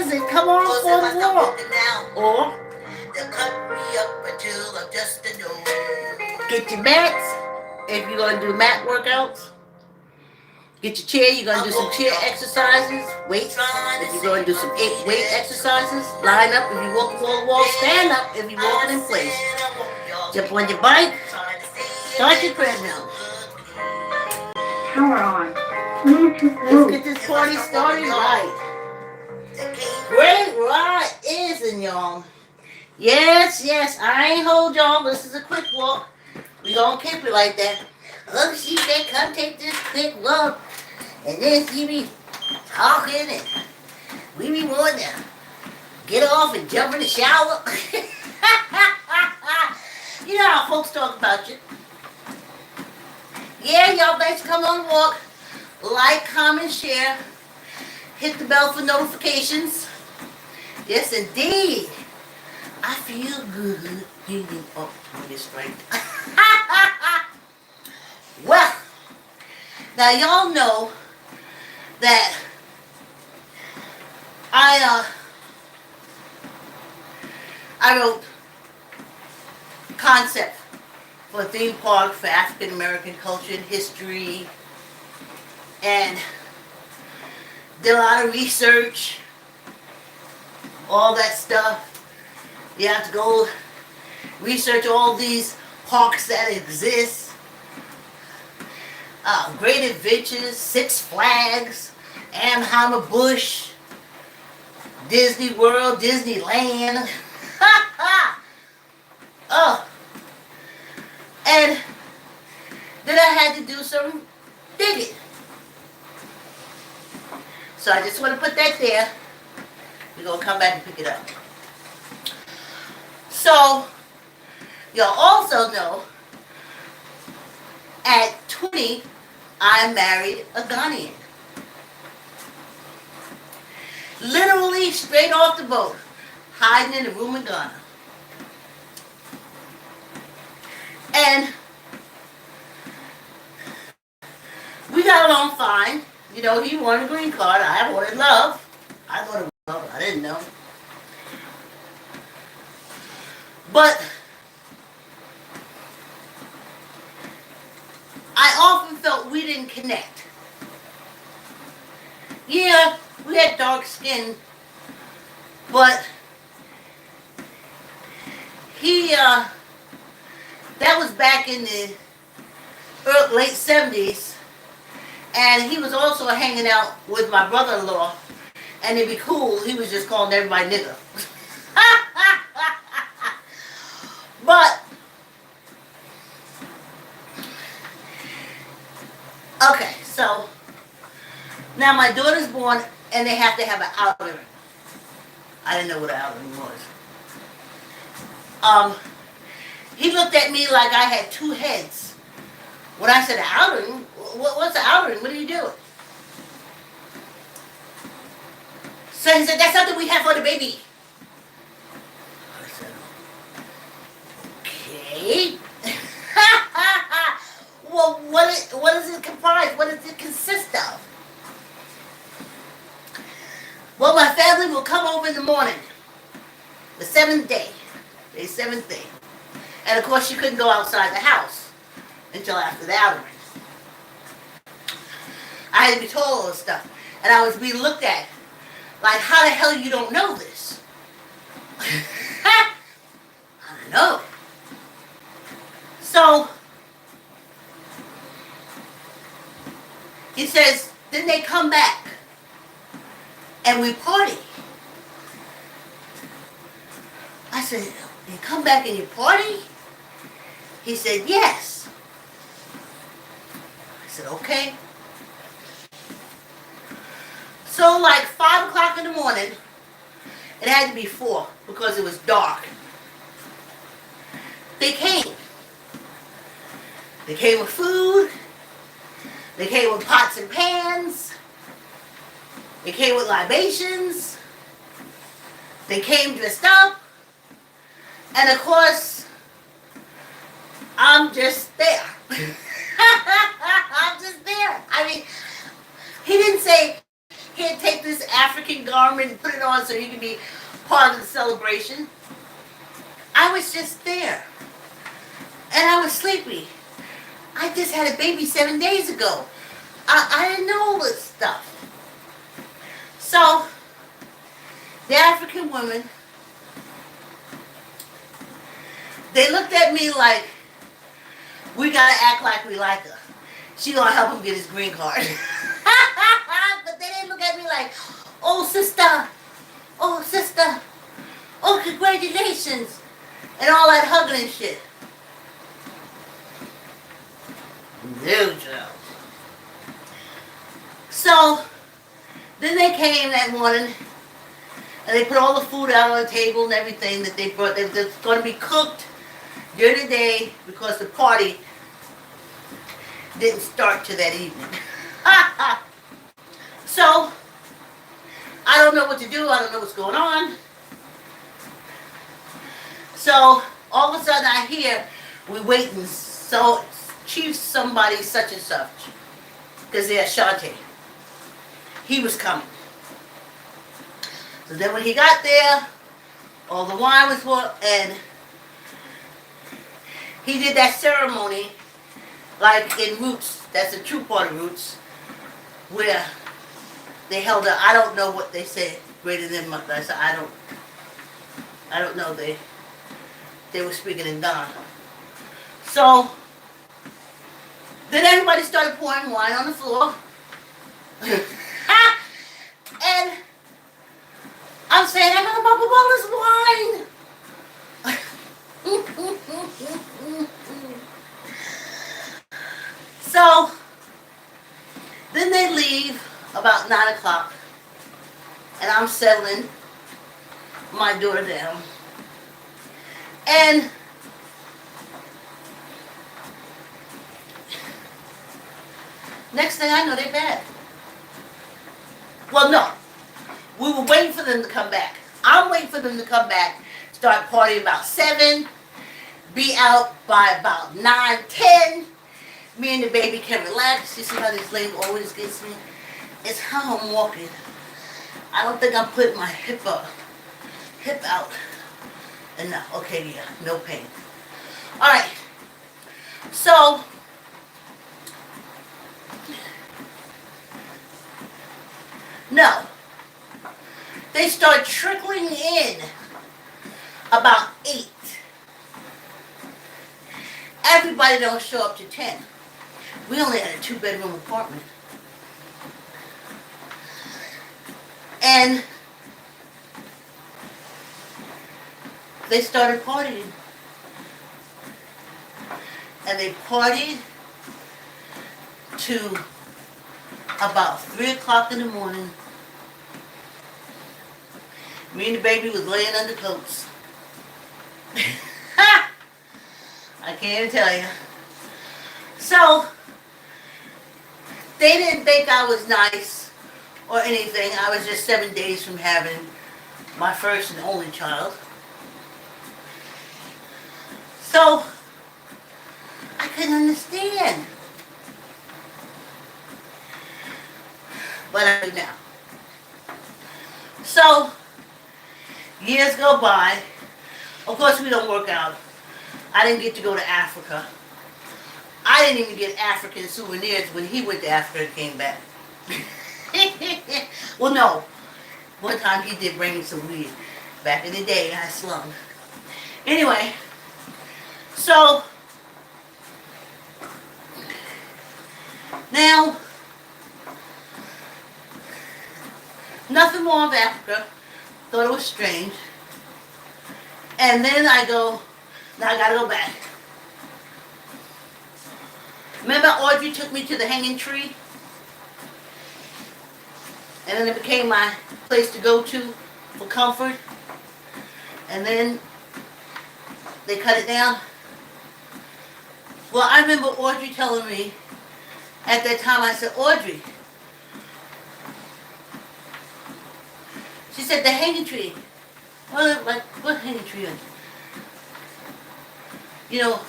is and come on for the walk. Or they'll cut me up until I'm just a nose. get your mats if you're going to do mat workouts. Get your chair. You're going to do some chair exercises. Weights if you're going to do some weight exercises. Line up if you walk wall to wall. Stand up if you're walking in place. Jump on your bike. Start your treadmill. Power on. Let's get this party started right. Great rising, y'all. Yes, I ain't hold y'all. This is a quick walk. We gonna keep it like that. Oh, she said, come take this quick walk. And then she be talking and we be wanting to get off and jump in the shower. You know how folks talk about you. Yeah, y'all thanks for coming on the walk. Like, comment, share. Hit the bell for notifications. Yes, indeed. I feel good. Oh, let me get straight. Well, now y'all know that I wrote concept for a theme park for African American culture and history, and did a lot of research, all that stuff. You have to go research all these parks that exist. Great Adventures, Six Flags, Anheuser-Busch, Disney World, Disneyland. Oh. And then I had to do some digging. So I just want to put that there. We're going to come back and pick it up. So, you'll also know, at 20, I married a Ghanaian. Literally straight off the boat, hiding in a room in Ghana. And we got along fine. You know, he wanted a green card. I wanted love. I thought it was love. I didn't know. But I often felt we didn't connect. Yeah, we had dark skin, but that was back in the late 70s, and he was also hanging out with my brother-in-law, and it'd be cool, he was just calling everybody nigga. But, okay, so, now my daughter's born, and they have to have an outer. I didn't know what an outer was. He looked at me like I had two heads. When I said outing, what's an outing? What are you doing? So he said, that's something we have for the baby. I said, okay. Well, what does it comprise? What does it consist of? Well, my family will come over in the morning, the 7th day, the 7th day. And of course, you couldn't go outside the house until after the outing. I had to be told all this stuff. And I was being looked at like, how the hell you don't know this? I don't know. So, he says, then they come back and we party. I said, you come back and you party? He said, yes. I said, okay. So like 5 o'clock in the morning, it had to be 4 because it was dark. They came. They came with food. They came with pots and pans. They came with libations. They came dressed up. And of course, I'm just there. I'm just there. I mean, he didn't say, Here, take this African garment and put it on so you can be part of the celebration. I was just there. And I was sleepy. I just had a baby 7 days ago. I didn't know all this stuff. So, the African women, they looked at me like, we gotta act like we like her. She gonna help him get his green card. But they didn't look at me like, oh sister, oh sister, oh congratulations, and all that hugging and shit. No joke. So, then they came that morning, and they put all the food out on the table and everything that they brought. That's going to be cooked during the day because the party didn't start till that evening. So, I don't know what to do. I don't know what's going on. So, all of a sudden I hear, we're waiting, so Chief somebody such and such, because they're Ashante. He was coming. So then when he got there, all the wine was poured, and he did that ceremony like in Roots. That's a true part of Roots, where they held a, I don't know what they said, greater than mother. I said, I don't know. They were speaking in Ghana. So then everybody started pouring wine on the floor. And I'm saying, I got a bubble wine. So, then they leave about 9 o'clock. And I'm settling my daughter down. And next thing I know, they're back. Well, no. We were waiting for them to come back. I'm waiting for them to come back, start partying about 7, be out by about 9, 10. Me and the baby can relax. You see how this lady always gets me? It's how I'm walking. I don't think I'm putting my hip out. Enough. Okay, yeah, no pain. All right. So, no. They start trickling in about 8. Everybody don't show up to 10. We only had a 2-bedroom apartment. And they started partying. And they partied to about 3 o'clock in the morning. Me and the baby was laying under coats. I can't even tell you. So, they didn't think I was nice or anything. I was just 7 days from having my first and only child. So, I couldn't understand. But I do now. So, years go by. Of course, we don't work out. I didn't get to go to Africa. I didn't even get African souvenirs when he went to Africa and came back. Well, no. One time he did bring me some weed. Back in the day, I slung. Anyway, so now, nothing more of Africa. Thought it was strange. And then I go, now I gotta go back. Remember Audrey took me to the hanging tree? And then it became my place to go to for comfort. And then they cut it down. Well, I remember Audrey telling me, at that time I said, Audrey, she said, the hanging tree. Well, like, what hanging tree? You know,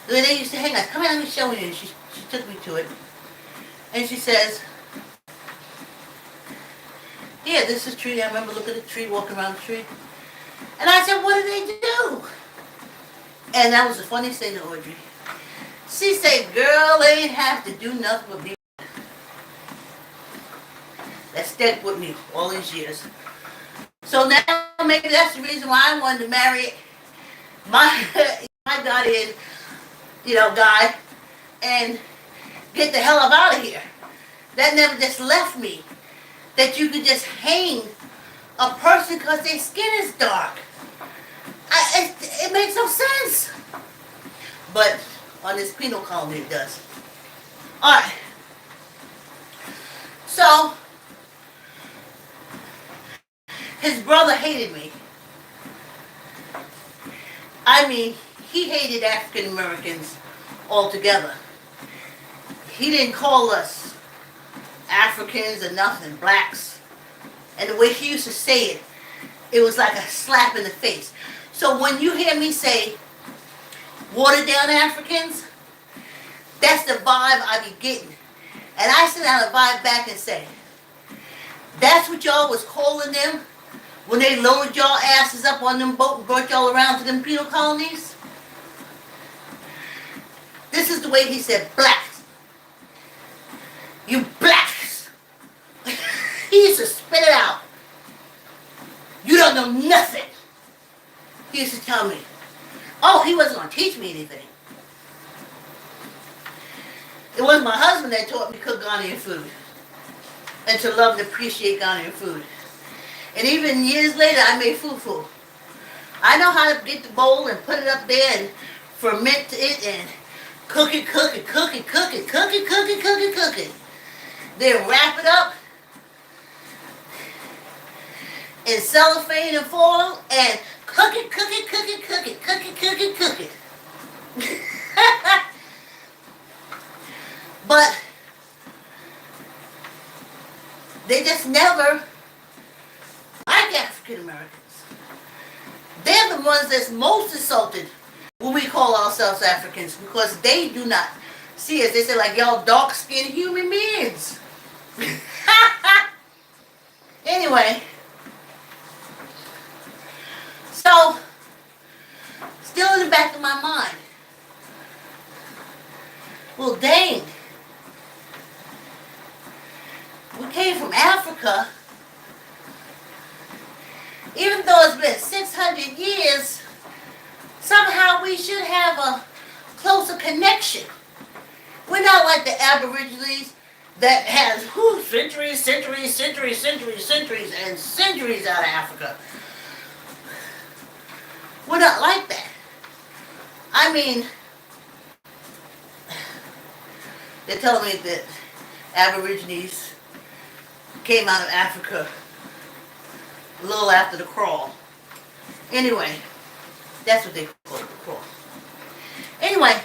where they used to hang us. Come here, let me show you. She took me to it. And she says, Yeah, this is a tree. I remember looking at the tree, walking around the tree. And I said, what did they do? And that was the funniest thing to Audrey. She said, girl, they ain't have to do nothing but be. That stuck with me all these years. So now maybe that's the reason why I wanted to marry my my guardian, guy, and get the hell up out of here. That never just left me. That you could just hang a person because their skin is dark. It makes no sense. But on this penal colony it does. Alright. So, his brother hated me. I mean, he hated African Americans altogether. He didn't call us Africans or nothing, blacks. And the way he used to say it was like a slap in the face. So when you hear me say, watered down Africans, that's the vibe I be getting. And I sit down and vibe back and say, that's what y'all was calling them when they lowered y'all asses up on them boat and brought y'all around to them penal colonies? This is the way he said, blacks. You blacks. He used to spit it out. You don't know nothing. He used to tell me. Oh, he wasn't going to teach me anything. It was my husband that taught me to cook Ghanaian food. And to love and appreciate Ghanaian food. And even years later, I made fufu. I know how to get the bowl and put it up there and ferment it and cook it. Then wrap it up in cellophane and foil and cook it. But they just never like African Americans. They're the ones that's most insulted when we call ourselves Africans because they do not see us. They say like y'all dark-skinned human beings. Anyway, so still in the back of my mind, well dang, we came from Africa. Even though it's been 600 years, somehow we should have a closer connection. We're not like the Aborigines that has centuries and centuries out of Africa. We're not like that. I mean, they're telling me that Aborigines came out of Africa a little after the crawl. Anyway, that's what they call it, the crawl. Anyway,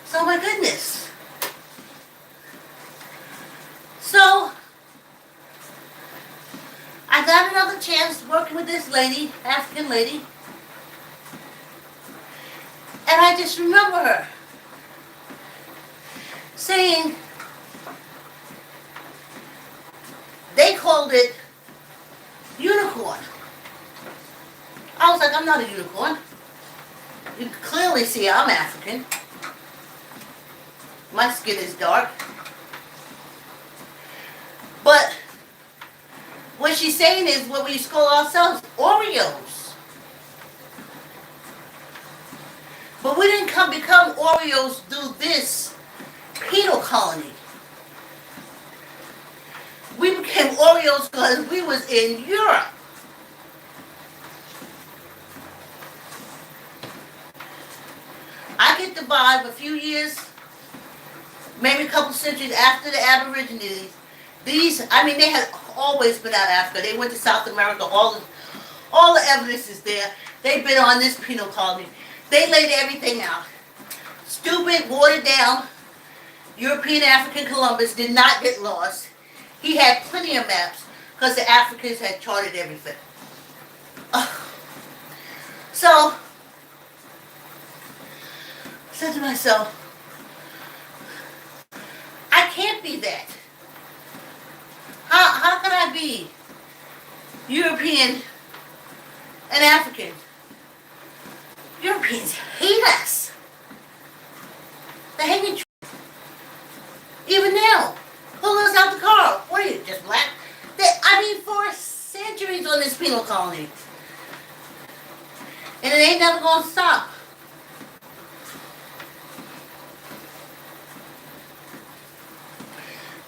so my goodness. So, I got another chance working with this lady, African lady, and I just remember her saying, they called it unicorn. I was like, I'm not a unicorn. You can clearly see I'm African. My skin is dark. But what she's saying is what we used to call ourselves Oreos. But we didn't become Oreos through this penal colony. We became Oreos because we was in Europe. I get the vibe a few years, maybe a couple centuries after the Aborigines. They had always been out of Africa. They went to South America. All the evidence is there. They've been on this penal colony. They laid everything out. Stupid, watered down European African Columbus did not get lost. He had plenty of maps because the Africans had charted everything. So, I said to myself, I can't be that. be European and African. Europeans hate us. They hate me. Even now, pull us out the car. What are you, just black? For centuries on this penal colony. And it ain't never gonna stop.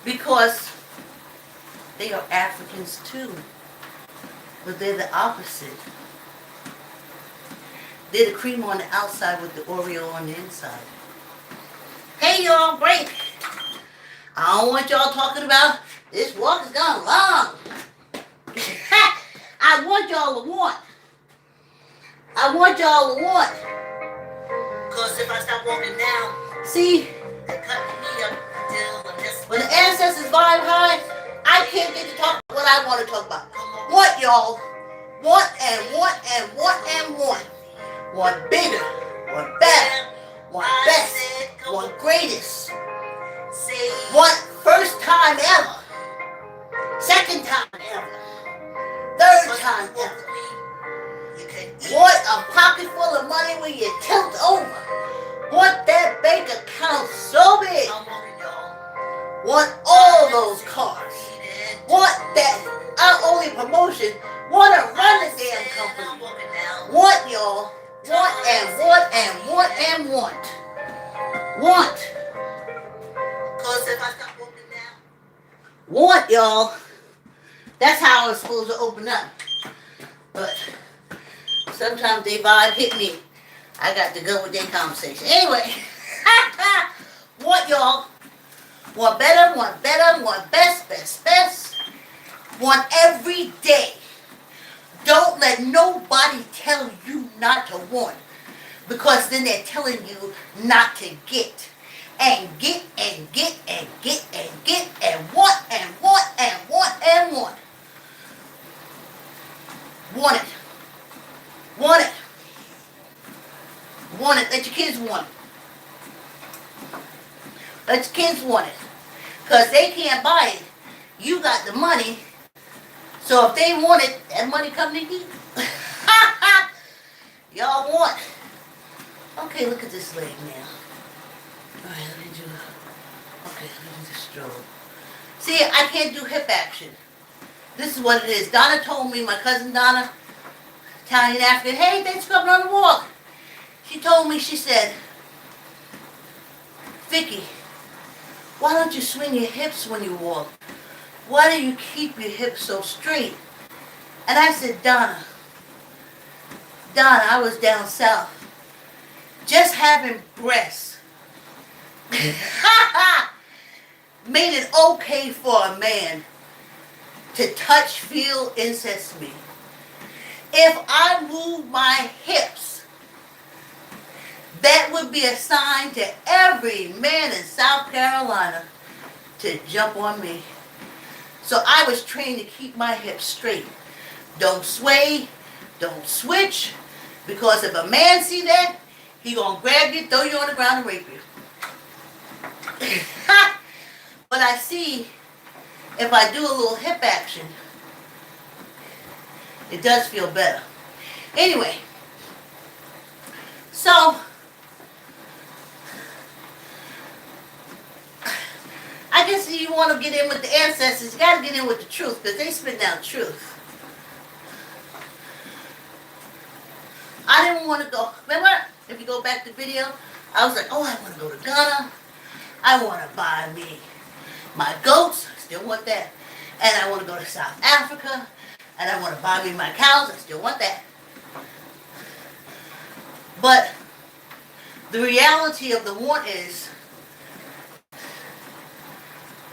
Because they are Africans too. But they're the opposite. They're the cream on the outside with the Oreo on the inside. Hey y'all, break. I don't want y'all talking about this walk has gone long. I want y'all to want. I want y'all to want. Cause if I stop walking now, see, they cut me up until I'm just when the ancestors vibe high, I can't get to talk about what I want to talk about. What y'all? Want and want and want and want. Want bigger, want better, want best, want greatest. Want first time ever. Second time ever. Third time ever. Want a pocket full of money when you tilt over. Want that bank account so big. Want all those cars. Want that only promotion. Want to run the damn company. Want y'all. Want and want and want and want. Want. Cause if I stop walking now. Want y'all. That's how it's supposed to open up. But sometimes they vibe hit me. I got to go with their conversation. Anyway. Want y'all. Want better, want best, best, best. Want every day. Don't let nobody tell you not to want. Because then they're telling you not to get. And get and get and get and get and want and want and want and want. Want it. Want it. Want it. Let your kids want it. Let your kids want it. Because they can't buy it. You got the money. So if they want it, that money come to you. Y'all want. Okay, look at this leg now. Alright, let me do. Okay, let me just stroll. See, I can't do hip action. This is what it is. Donna told me, my cousin Donna, Italian African, hey, thanks for coming on the walk. She told me, she said, Vicki, why don't you swing your hips when you walk? Why do you keep your hips so straight? And I said, Donna, I was down south, just having breasts. Made it okay for a man to touch, feel, incest me. If I move my hips, that would be a sign to every man in South Carolina to jump on me. So I was trained to keep my hips straight. Don't sway, don't switch, because if a man see that, he gonna grab you, throw you on the ground and rape you. But I see, if I do a little hip action, it does feel better. Anyway, so I guess if you want to get in with the ancestors, you got to get in with the truth, because they spit down truth. I didn't want to go. Remember, if you go back to the video, I was like, oh, I want to go to Ghana. I want to buy me my goats. I still want that. And I want to go to South Africa. And I want to buy me my cows. I still want that. But the reality of the want is,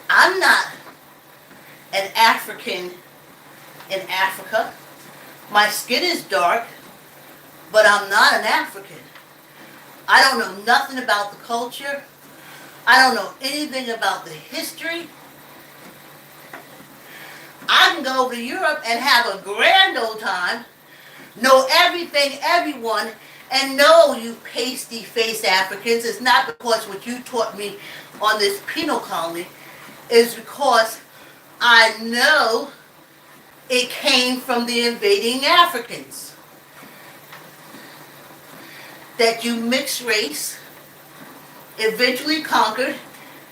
I'm not an African in Africa. My skin is dark, but I'm not an African. I don't know nothing about the culture. I don't know anything about the history. I can go over to Europe and have a grand old time, know everything, everyone, and know you pasty-faced Africans. It's not because what you taught me on this penal colony, is because I know It came from the invading Africans. That you mixed race, eventually conquered,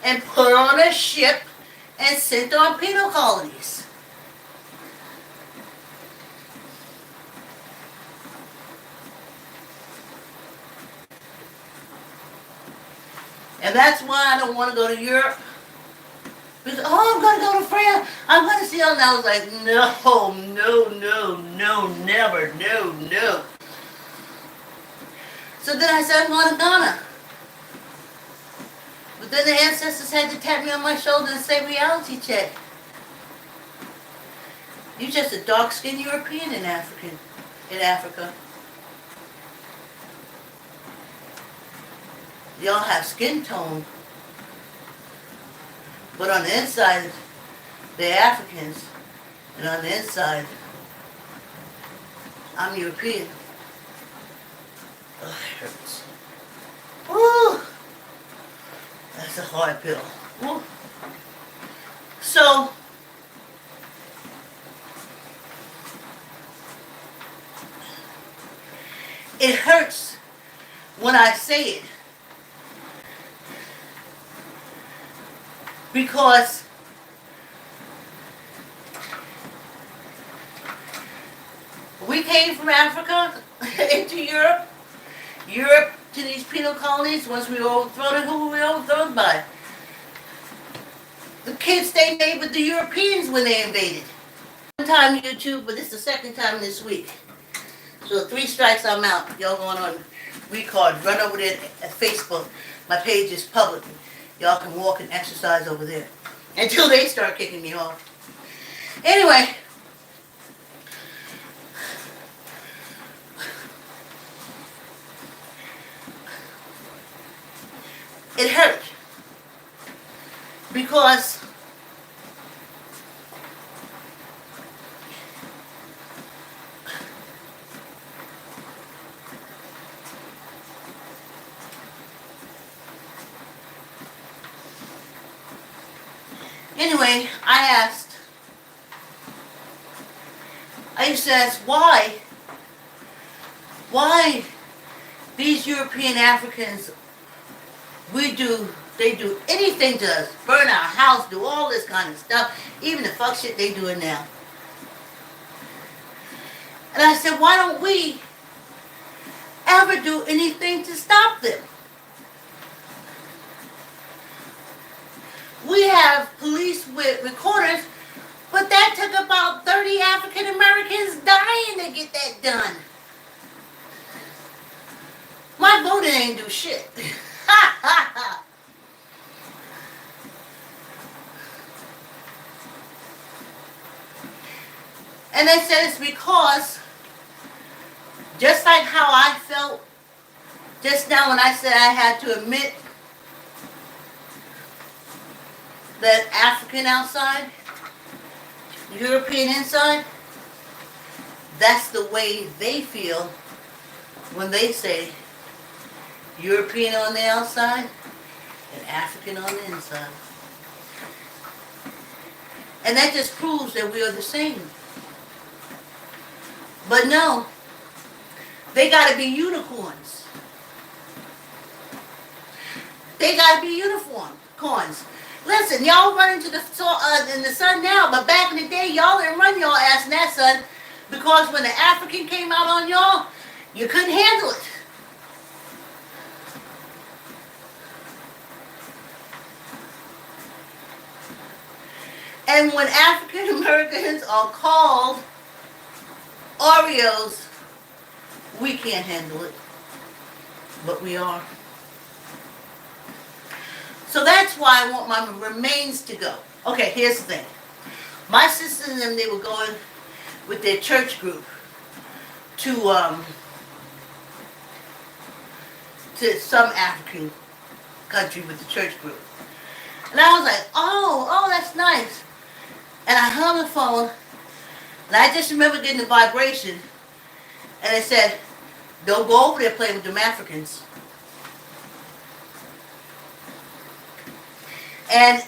and put on a ship and sent on penal colonies. And that's why I don't want to go to Europe. Because, I'm going to go to France. I'm going to see all. And I was like, no, never, no. So then I said, I'm going to Ghana. But then the ancestors had to tap me on my shoulder and say, reality check. You're just a dark-skinned European in Africa. Y'all have skin tone. But on the inside, they're Africans. And on the inside, I'm European. Ugh, it hurts. Woo! That's a hard pill. Woo. So, it hurts when I say it. Because we came from Africa into Europe to these penal colonies. Once we were overthrown, and who were we overthrown by? The kids they made with the Europeans when they invaded. One time YouTube, but this is the second time this week. So 3 strikes, I'm out. Y'all going on Recard. Run over there at Facebook. My page is public. Y'all can walk and exercise over there. Until they start kicking me off. Anyway. It hurt. Because anyway, I used to ask why these European Africans, they do anything to us, burn our house, do all this kind of stuff, even the fuck shit they doing now. And I said, why don't we ever do anything to stop them? We have police with recorders, but that took about 30 African Americans dying to get that done. My voting ain't do shit. And they said it's because, just like how I felt just now when I said I had to admit that African outside, European inside, that's the way they feel when they say European on the outside and African on the inside. And that just proves that we are the same. But no, they gotta be unicorns. They gotta be unicorns. Listen, y'all run into the sun now, but back in the day, y'all didn't run y'all ass in that sun because when the African came out on y'all, you couldn't handle it. And when African Americans are called Oreos, we can't handle it, but we are. So that's why I want my remains to go. Okay, here's the thing. My sisters and them, they were going with their church group to some African country with the church group. And I was like, oh, that's nice. And I hung the phone, and I just remember getting the vibration, and it said, don't go over there playing with them Africans. And,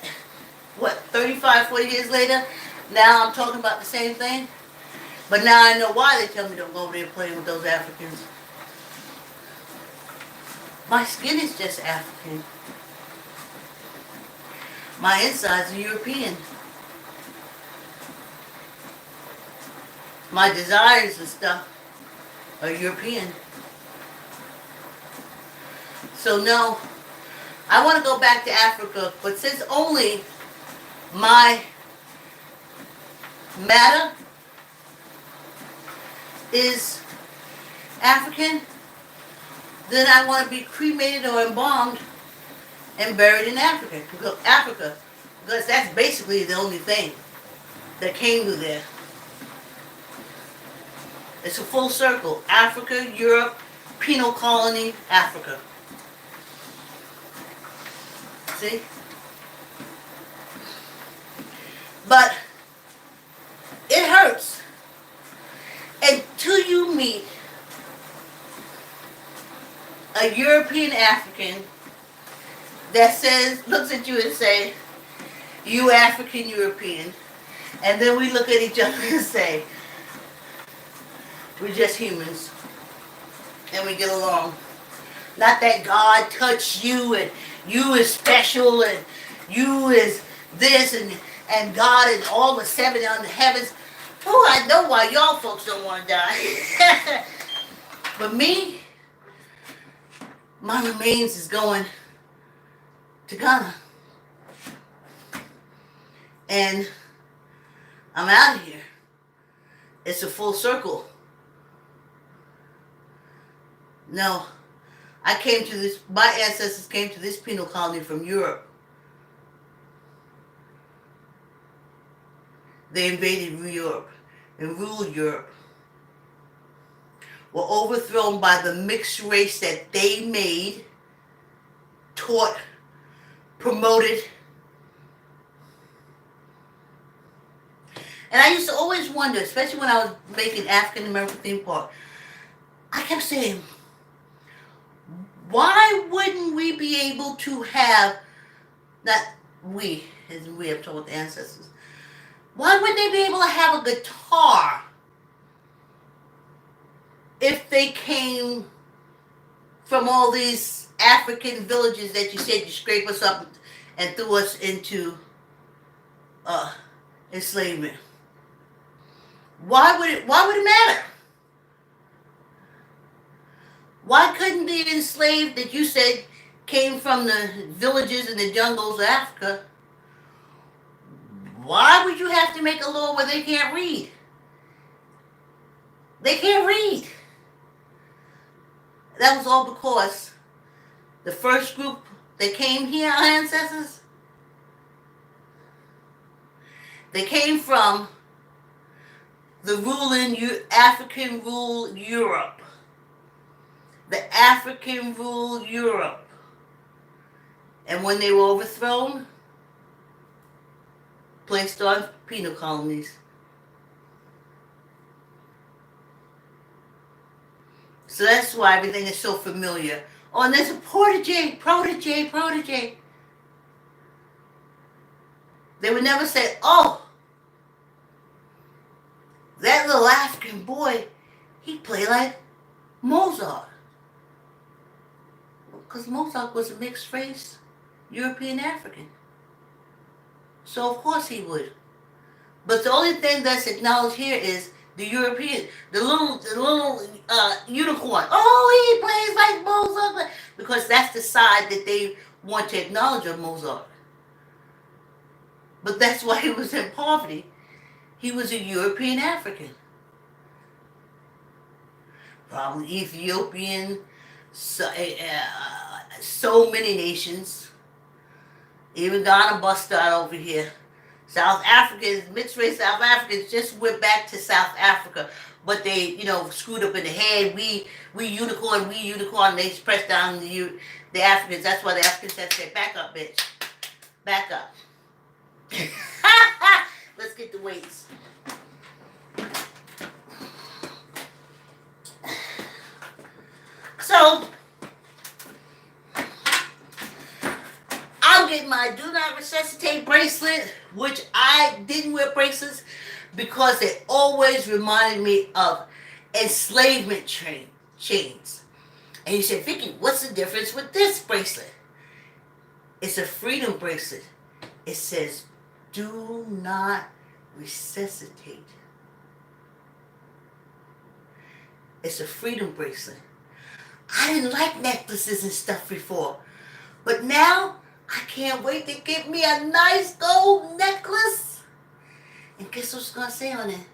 35, 40 years later, now I'm talking about the same thing. But now I know why they tell me don't go over there and play with those Africans. My skin is just African. My insides are European. My desires and stuff are European. So no, I want to go back to Africa, but since only my matter is African, then I want to be cremated or embalmed and buried in Africa. Because that's basically the only thing that came through there. It's a full circle. Africa, Europe, penal colony, Africa. See? But it hurts until you meet a European African that says, looks at you and say, you African European, and then we look at each other and say, we're just humans, and we get along. Not that God touched you, and you is special, and you is this, and God is all the seven on the heavens. Oh, I know why y'all folks don't want to die. But me, my remains is going to Ghana. And I'm out of here. It's a full circle. No, my ancestors came to this penal colony from Europe. They invaded Europe and ruled Europe. Were overthrown by the mixed race that they made, taught, promoted. And I used to always wonder, especially when I was making African American theme park, I kept saying, why wouldn't we be able to have, not we, as we, I'm talking about the ancestors, why wouldn't they be able to have a guitar if they came from all these African villages that you said you scraped us up and threw us into enslavement? Why would it matter? Why couldn't the enslaved that you said came from the villages and the jungles of Africa, why would you have to make a law where they can't read? They can't read. That was all because the first group that came here, our ancestors, they came from the African ruled Europe. The African ruled Europe. And when they were overthrown, placed on penal colonies. So that's why everything is so familiar. Oh, and there's a protege. They would never say, oh, that little African boy, he played like Mozart. Because Mozart was a mixed race, European African. So of course he would. But the only thing that's acknowledged here is the European, the little unicorn. Oh, he plays like Mozart. Because that's the side that they want to acknowledge of Mozart. But that's why he was in poverty. He was a European African. Probably Ethiopian, so many nations. Even Ghana busted out over here. South Africans, mixed race South Africans just went back to South Africa. But they, screwed up in the head. We unicorn. They pressed down the Africans. That's why the Africans had to say, back up, bitch. Back up. Let's get the weights. So, I'll get my Do Not Resuscitate bracelet, which I didn't wear bracelets because it always reminded me of enslavement chains. And he said, Vicki, what's the difference with this bracelet? It's a freedom bracelet. It says, do not resuscitate. It's a freedom bracelet. I didn't like necklaces and stuff before. But now, I can't wait to get me a nice gold necklace. And guess what's going to say on it?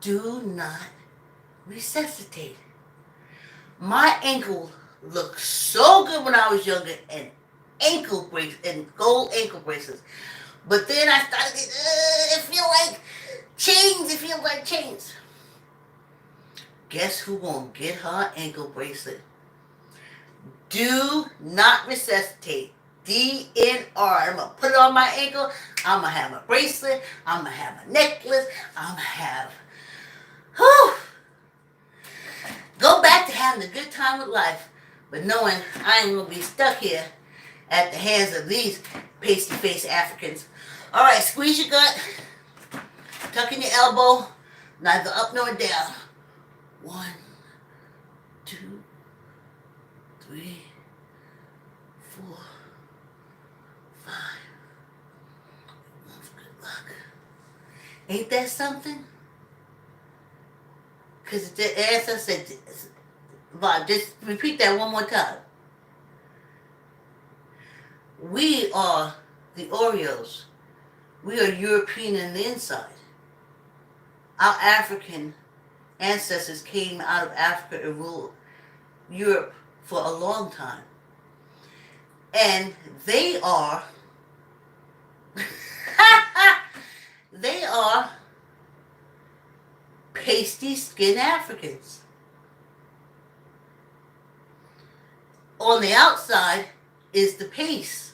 Do not resuscitate. My ankle looked so good when I was younger, and gold ankle bracelets. But then I started to it feel like chains. It feels like chains. Guess who gonna get her ankle bracelet? Do not resuscitate. DNR. I'm gonna put it on my ankle. I'm gonna have a bracelet. I'm gonna have a necklace. I'm gonna have. Whew. Go back to having a good time with life, but knowing I ain't gonna be stuck here at the hands of these pasty-faced Africans. All right, squeeze your gut. Tuck in your elbow. Neither up nor down. 1, 2, 3, 4, 5. Good luck. Ain't that something? Because the answer said, Bob, just repeat that one more time. We are the Oreos. We are European on the inside. Our African ancestors came out of Africa and ruled Europe for a long time. And they are, they are pasty skinned Africans. On the outside is the paste,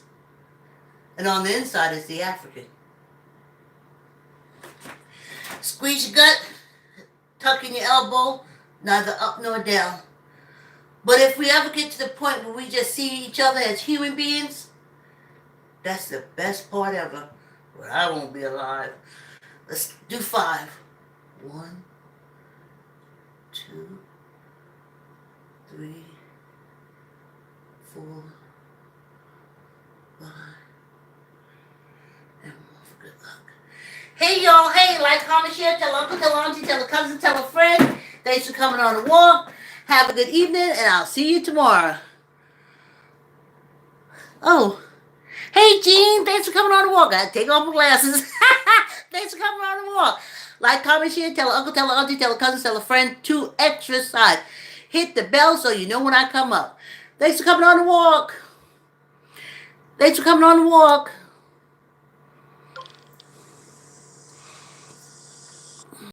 and on the inside is the African. Squeeze your gut, tuck in your elbow, neither up nor down. But if we ever get to the point where we just see each other as human beings, that's the best part ever. But I won't be alive. Let's do 5. 1, 2, 3, 4, 5, and 1 for good luck. Hey y'all, hey, like, comment, share, tell uncle, tell auntie, tell a cousin, tell a friend. Thanks for coming on the walk. Have a good evening, and I'll see you tomorrow. Oh, hey Jean, thanks for coming on the walk. Gotta take off my glasses. Thanks for coming on the walk. Like, comment, share, tell an uncle, tell an auntie, tell a cousin, tell a friend to exercise. Hit the bell so you know when I come up. Thanks for coming on the walk. Thanks for coming on the walk.